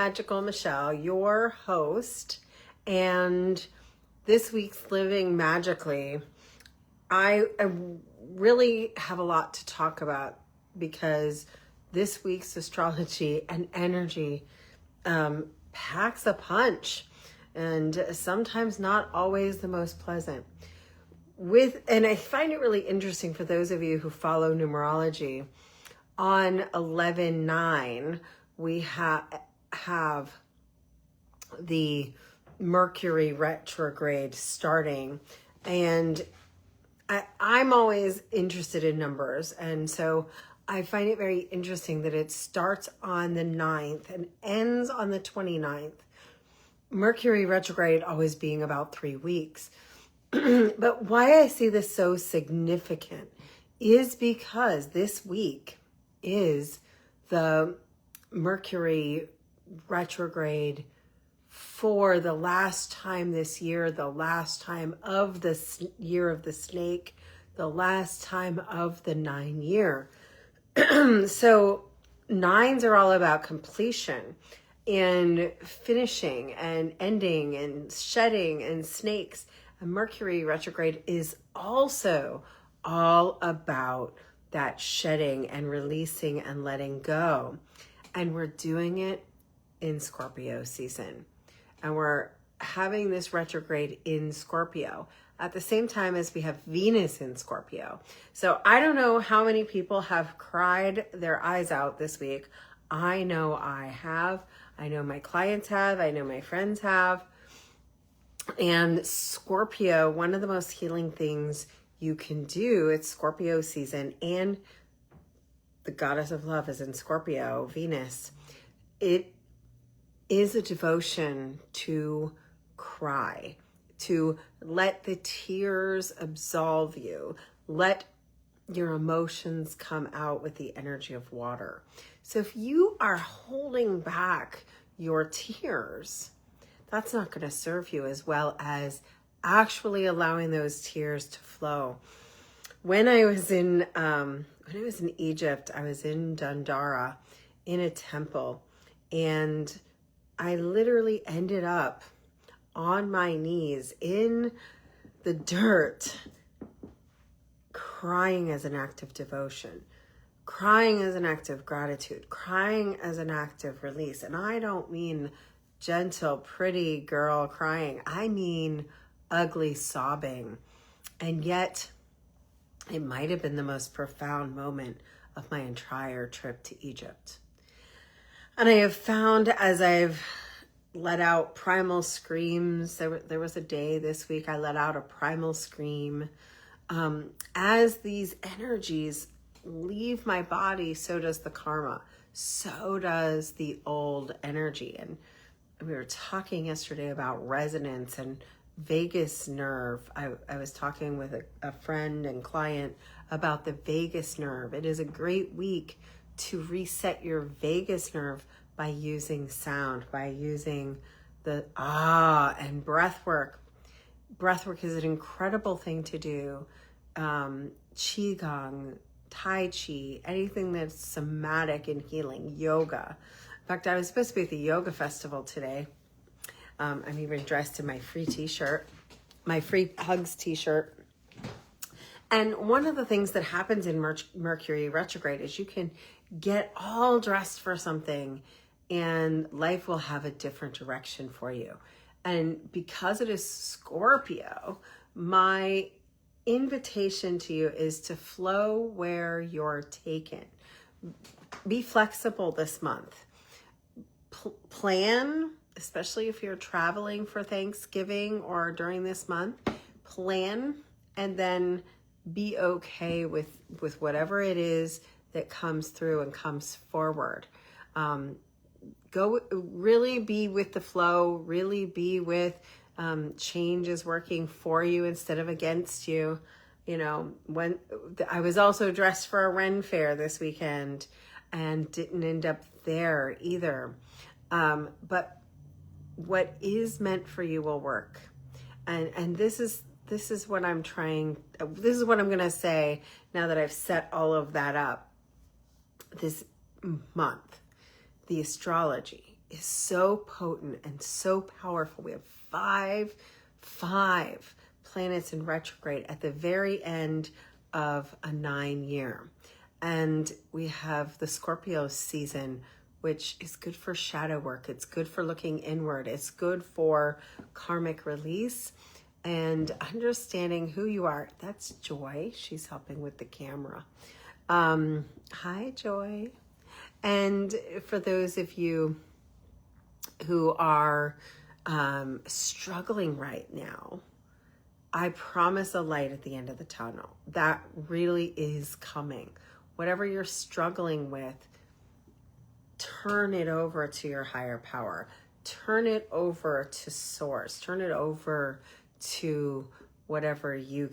Magical Michelle, your host, and this week's Living Magically. I really have a lot to talk about because this week's astrology and energy packs a punch, and sometimes not always the most pleasant. And I find it really interesting for those of you who follow numerology. On 11/9, we have the Mercury Retrograde starting, and I'm always interested in numbers, and so I find it very interesting that it starts on the 9th and ends on the 29th. Mercury Retrograde always being about 3 weeks. But why I see this so significant is because this week is the Mercury Retrograde for the last time this year, the last time of the year of the snake, the last time of the 9 year. So 9s are all about completion and finishing and ending and shedding and snakes. And Mercury Retrograde is also all about that shedding and releasing and letting go. And we're doing it in Scorpio season. And we're having this retrograde in Scorpio at the same time as we have Venus in Scorpio. So I don't know how many people have cried their eyes out this week. I know I have. I know my clients have. I know my friends have. And Scorpio, one of the most healing things you can do, it's Scorpio season, and the goddess of love is in Scorpio, Venus. It is a devotion to cry, to let the tears absolve you, let your emotions come out with the energy of water. So if you are holding back your tears, that's not going to serve you as well as actually allowing those tears to flow. When I was in Egypt, I was in Dundara in a temple, and I literally ended up on my knees in the dirt, crying as an act of devotion, crying as an act of gratitude, crying as an act of release. And I don't mean gentle, pretty girl crying. I mean ugly sobbing. And yet it might have been the most profound moment of my entire trip to Egypt. And I have found, as I've let out primal screams, there was a day this week I let out a primal scream. As these energies leave my body, so does the karma. So does the old energy. And we were talking yesterday about resonance and vagus nerve. I was talking with a friend and client about the vagus nerve. It is a great week to reset your vagus nerve by using sound, by using the and breath work. Breath work is an incredible thing to do. Qigong, Tai Chi, anything that's somatic and healing, yoga. In fact, I was supposed to be at the yoga festival today. I'm even dressed in my free t-shirt, my free hugs t-shirt. And one of the things that happens in Mercury retrograde is you can get all dressed for something and life will have a different direction for you. And because it is Scorpio, my invitation to you is to flow where you're taken. Be flexible this month. Plan, especially if you're traveling for Thanksgiving or during this month, plan and then be okay with whatever it is that comes through and comes forward. Go really be with the flow, really be with change is working for you instead of against you. You know, when I was also dressed for a Ren fair this weekend and didn't end up there either. But what is meant for you will work. And this is what I'm trying, this is what I'm going to say now that I've set all of that up. This month, the astrology is so potent and so powerful. We have five planets in retrograde at the very end of a 9-year. And we have the Scorpio season, which is good for shadow work. It's good for looking inward. It's good for karmic release and understanding who you are. That's Joy. She's helping with the camera. Hi, Joy. And for those of you who are struggling right now, I promise a light at the end of the tunnel. That really is coming. Whatever you're struggling with, turn it over to your higher power. Turn it over to source. Turn it over to whatever you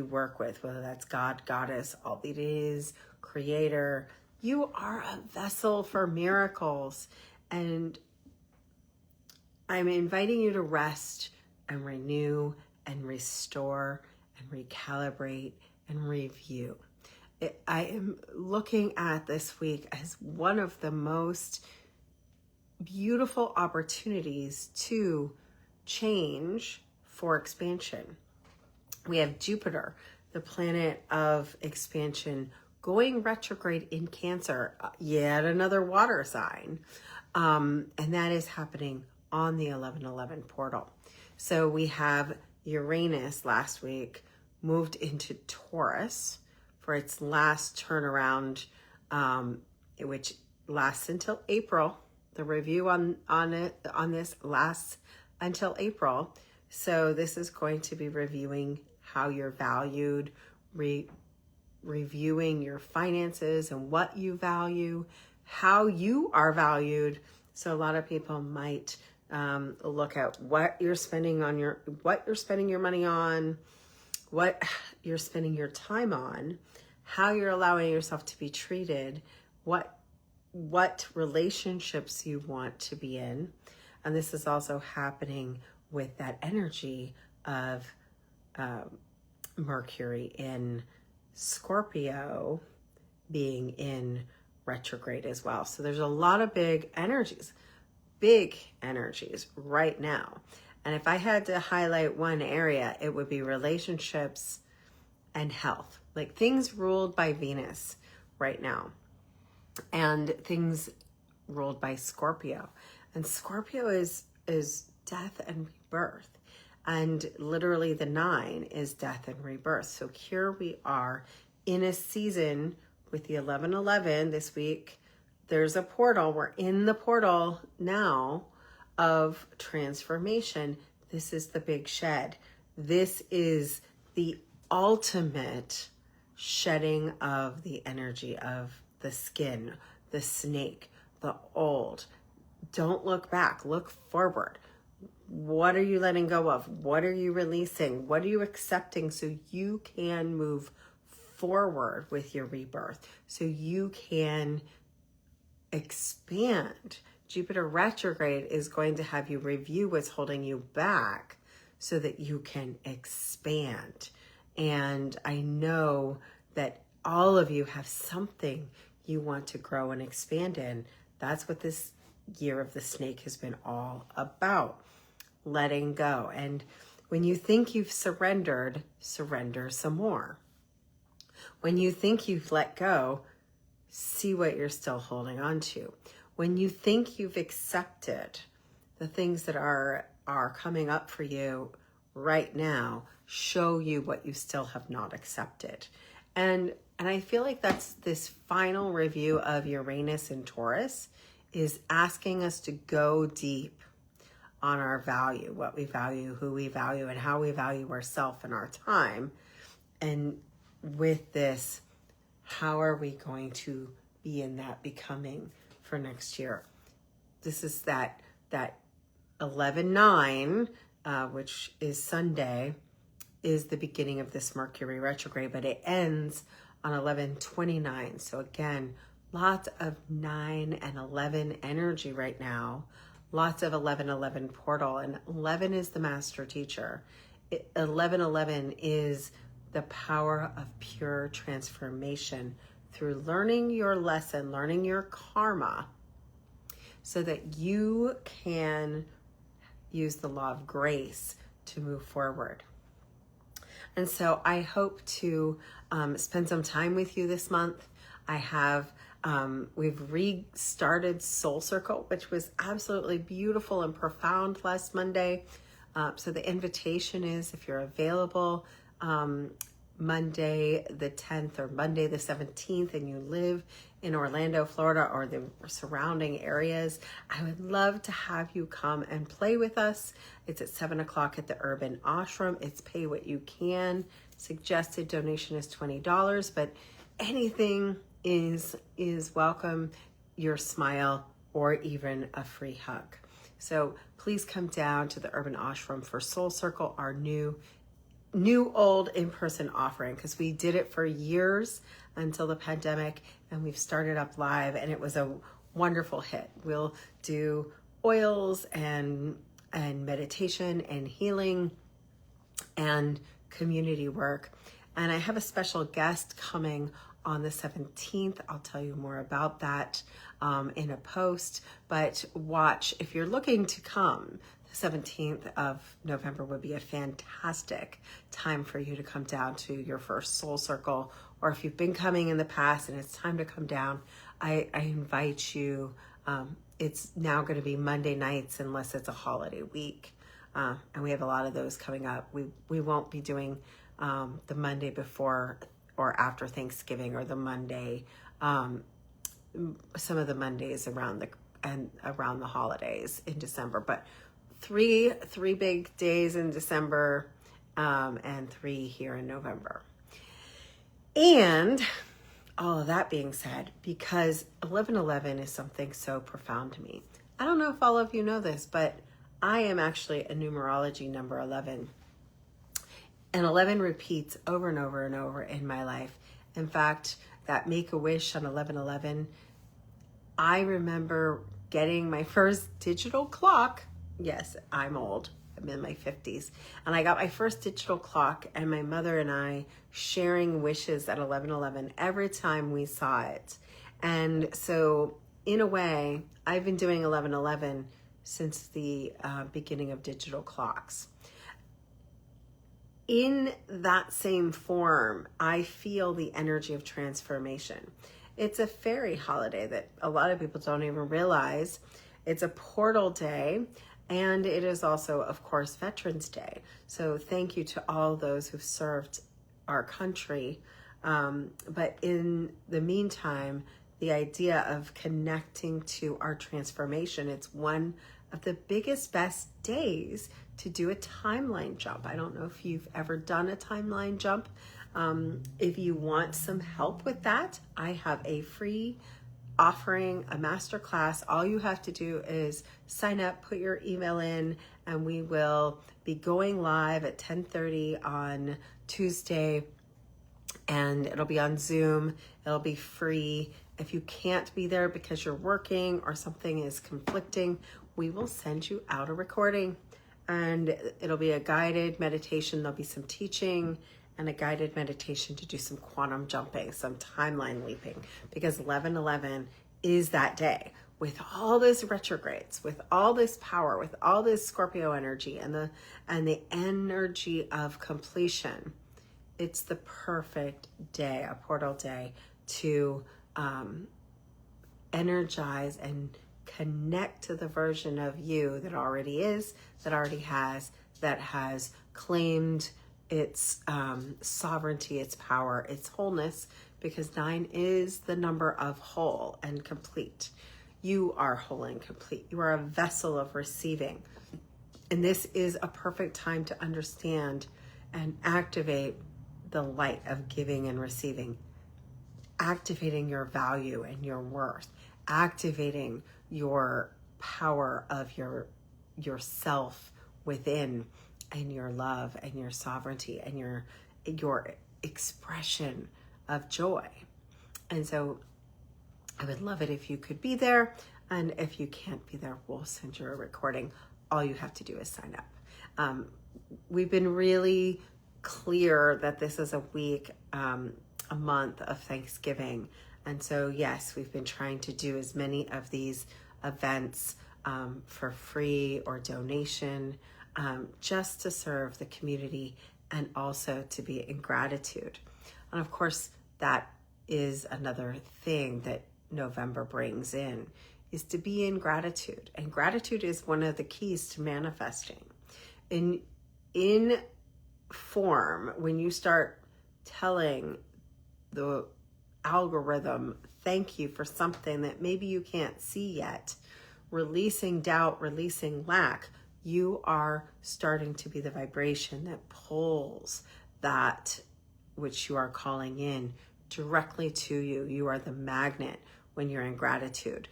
work with, whether that's God, Goddess, all it is, Creator. You are a vessel for miracles. And I'm inviting you to rest and renew and restore and recalibrate and review. I am looking at this week as one of the most beautiful opportunities to change for expansion. We have Jupiter, the planet of expansion, going retrograde in Cancer, yet another water sign. And that is happening on the 11/11 portal. So we have Uranus last week moved into Taurus for its last turnaround, which lasts until April. The review on this lasts until April. So this is going to be reviewing how you're valued, reviewing your finances and what you value, how you are valued. So a lot of people might look at what you're spending your money on, what you're spending your time on, how you're allowing yourself to be treated, what relationships you want to be in. And this is also happening with that energy of Mercury in Scorpio being in retrograde as well. So there's a lot of big energies right now. And if I had to highlight one area, it would be relationships and health, like things ruled by Venus right now and things ruled by Scorpio. And Scorpio is death and rebirth. And literally the 9 is death and rebirth. So here we are in a season with the 11/11 this week. There's a portal. We're in the portal now of transformation. This is the big shed. This is the ultimate shedding of the energy of the skin, the snake, the old. Don't look back, look forward. What are you letting go of? What are you releasing? What are you accepting so you can move forward with your rebirth, so you can expand? Jupiter retrograde is going to have you review what's holding you back so that you can expand. And I know that all of you have something you want to grow and expand in. That's what this year of the snake has been all about. Letting go. And when you think you've surrendered, surrender some more. When you think you've let go, see what you're still holding on to. When you think you've accepted the things that are coming up for you right now, show you what you still have not accepted. And I feel like that's this final review of Uranus and Taurus is asking us to go deep on our value, what we value, who we value, and how we value ourselves and our time. And with this, how are we going to be in that becoming for next year? This is that 11/9, which is Sunday, is the beginning of this Mercury retrograde, but it ends on 11/29. So again, lots of 9 and 11 energy right now. Lots of 11/11 portal, and 11 is the master teacher. 11/11 is the power of pure transformation through learning your lesson, learning your karma, so that you can use the law of grace to move forward. And so I hope to spend some time with you this month. We've restarted Soul Circle, which was absolutely beautiful and profound last Monday. So the invitation is, if you're available, Monday the 10th or Monday the 17th, and you live in Orlando, Florida, or the surrounding areas, I would love to have you come and play with us. It's at 7 o'clock at the Urban Ashram. It's pay what you can. Suggested donation is $20, but anything is welcome. Your smile or even a free hug. So please come down to the Urban Ashram for Soul Circle, our new old in-person offering, because we did it for years until the pandemic, and we've started up live, and it was a wonderful hit. We'll do oils and meditation and healing and community work. And I have a special guest coming on the 17th. I'll tell you more about that in a post, but watch, if you're looking to come, the 17th of November would be a fantastic time for you to come down to your first Soul Circle, or if you've been coming in the past and it's time to come down, I invite you. It's now going to be Monday nights unless it's a holiday week, and we have a lot of those coming up. We won't be doing the Monday before or after Thanksgiving, or the Monday, some of the Mondays around the holidays in December, but three big days in December, and 3 here in November. And all of that being said, because 1111 is something so profound to me. I don't know if all of you know this, but I am actually a numerology number 11. And 11 repeats over and over and over in my life. In fact, that Make-A-Wish on 1111, I remember getting my first digital clock. Yes, I'm old. I'm in my 50s. And I got my first digital clock, and my mother and I sharing wishes at 1111 every time we saw it. And so in a way, I've been doing 1111 since the beginning of digital clocks. In that same form, I feel the energy of transformation. It's a fairy holiday that a lot of people don't even realize. It's a portal day, and it is also, of course, Veterans Day. So thank you to all those who've served our country. But in the meantime, the idea of connecting to our transformation, it's one of the biggest, best days to do a timeline jump. I don't know if you've ever done a timeline jump. If you want some help with that, I have a free offering, a masterclass. All you have to do is sign up, put your email in, and we will be going live at 10:30 on Tuesday, and it'll be on Zoom. It'll be free. If you can't be there because you're working or something is conflicting, we will send you out a recording, and it'll be a guided meditation. There'll be some teaching and a guided meditation to do some quantum jumping, some timeline leaping, because 1111 is that day with all this retrogrades, with all this power, with all this Scorpio energy and the energy of completion. It's the perfect day, a portal day, to energize and connect to the version of you that already is, that already has, that has claimed its sovereignty, its power, its wholeness, because 9 is the number of whole and complete. You are whole and complete. You are a vessel of receiving. And this is a perfect time to understand and activate the light of giving and receiving, activating your value and your worth, activating your power of yourself within, and your love and your sovereignty and your expression of joy. And so I would love it if you could be there. And if you can't be there, we'll send you a recording. All you have to do is sign up. We've been really clear that this is a week, a month of Thanksgiving. And so, yes, we've been trying to do as many of these events for free or donation, just to serve the community and also to be in gratitude. And of course, that is another thing that November brings in, is to be in gratitude. And gratitude is one of the keys to manifesting. In form, when you start telling the algorithm, thank you for something that maybe you can't see yet, releasing doubt, releasing lack, you are starting to be the vibration that pulls that which you are calling in directly to you. You are the magnet when you're in gratitude.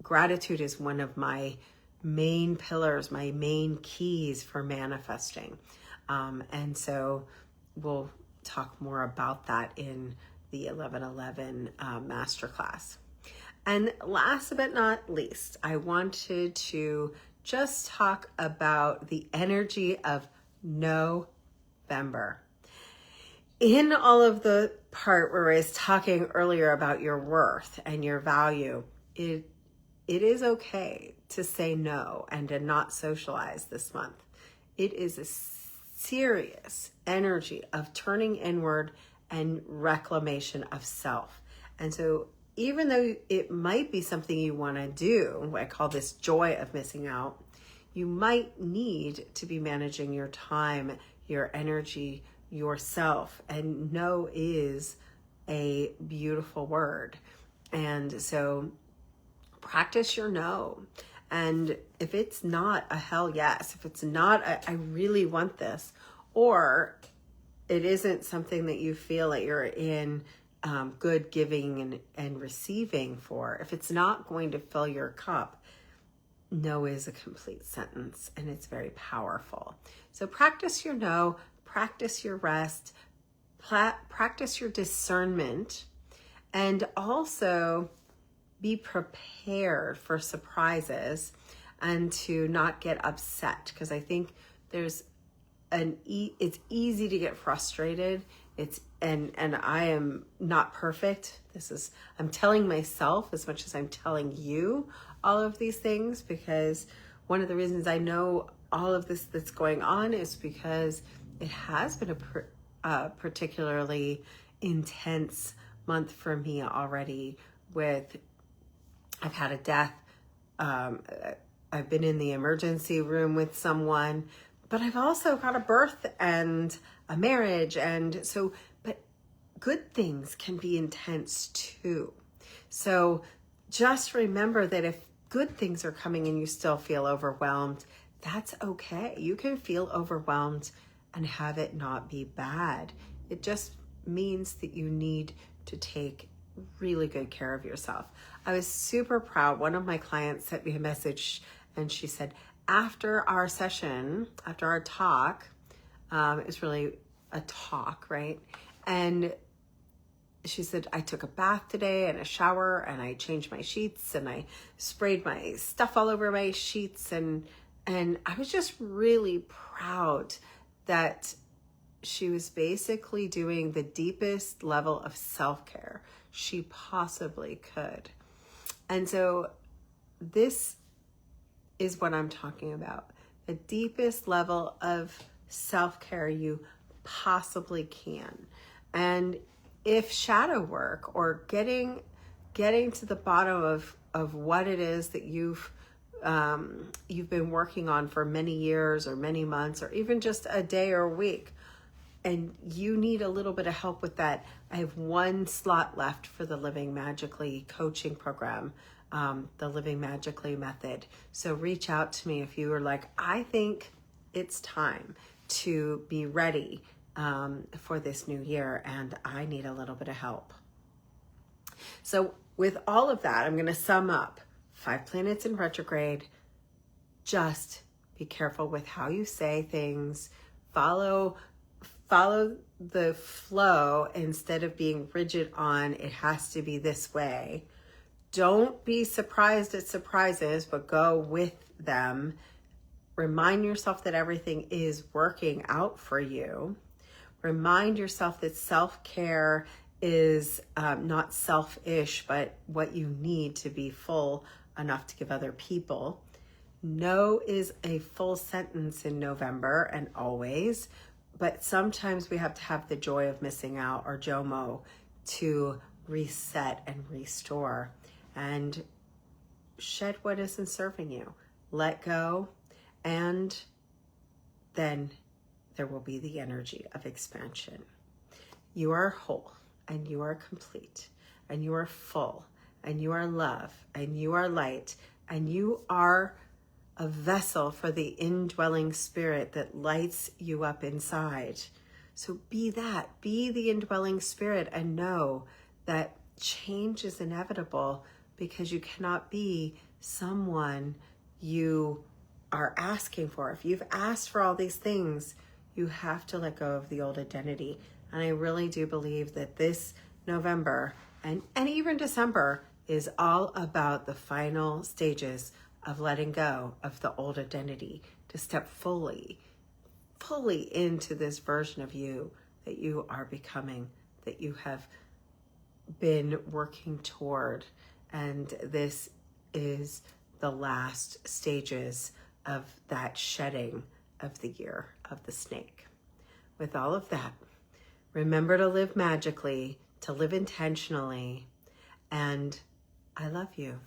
Gratitude is one of my main pillars, my main keys for manifesting. And so we'll talk more about that in the 1111 masterclass. And last but not least, I wanted to just talk about the energy of November. In all of the part where I was talking earlier about your worth and your value, it is okay to say no and to not socialize this month. It is a serious energy of turning inward and reclamation of self. And so even though it might be something you want to do, I call this joy of missing out, you might need to be managing your time, your energy, yourself. And no is a beautiful word. And so practice your no. And if it's not a hell yes, if it's not I really want this, or it isn't something that you feel that you're in good giving and receiving for, if it's not going to fill your cup, no is a complete sentence, and it's very powerful. So practice your no, practice your rest, practice your discernment, and also be prepared for surprises and to not get upset, because I think there's it's easy to get frustrated. And I am not perfect. I'm telling myself as much as I'm telling you all of these things, because one of the reasons I know all of this that's going on is because it has been a particularly intense month for me already. I've had a death. I've been in the emergency room with someone, but I've also got a birth and a marriage. And so, but good things can be intense too. So just remember that if good things are coming and you still feel overwhelmed, that's okay. You can feel overwhelmed and have it not be bad. It just means that you need to take really good care of yourself. I was super proud. One of my clients sent me a message and she said, after our session, after our talk, it was really a talk, right? And she said, I took a bath today and a shower and I changed my sheets and I sprayed my stuff all over my sheets. And I was just really proud that she was basically doing the deepest level of self-care she possibly could. And so this is what I'm talking about. The deepest level of self-care you possibly can. And if shadow work or getting to the bottom of what it is that you've been working on for many years or many months or even just a day or a week, and you need a little bit of help with that, I have one slot left for the Living Magically coaching program, the Living Magically method. So reach out to me if you are like, I think it's time to be ready for this new year and I need a little bit of help. So with all of that, I'm going to sum up 5 planets in retrograde. Just be careful with how you say things. Follow the flow instead of being rigid on it has to be this way. Don't be surprised at surprises, but go with them. Remind yourself that everything is working out for you. Remind yourself that self-care is not selfish, but what you need to be full enough to give other people. No is a full sentence in November and always, but sometimes we have to have the joy of missing out, or JOMO, to reset and restore and shed what isn't serving you. Let go, and then there will be the energy of expansion. You are whole, and you are complete, and you are full, and you are love, and you are light, and you are a vessel for the indwelling spirit that lights you up inside. So be that, be the indwelling spirit, and know that change is inevitable, because you cannot be someone you are asking for. If you've asked for all these things, you have to let go of the old identity. And I really do believe that this November and even December is all about the final stages of letting go of the old identity, to step fully into this version of you that you are becoming, that you have been working toward. And this is the last stages of that shedding of the year of the snake. With all of that, remember to live magically, to live intentionally, and I love you.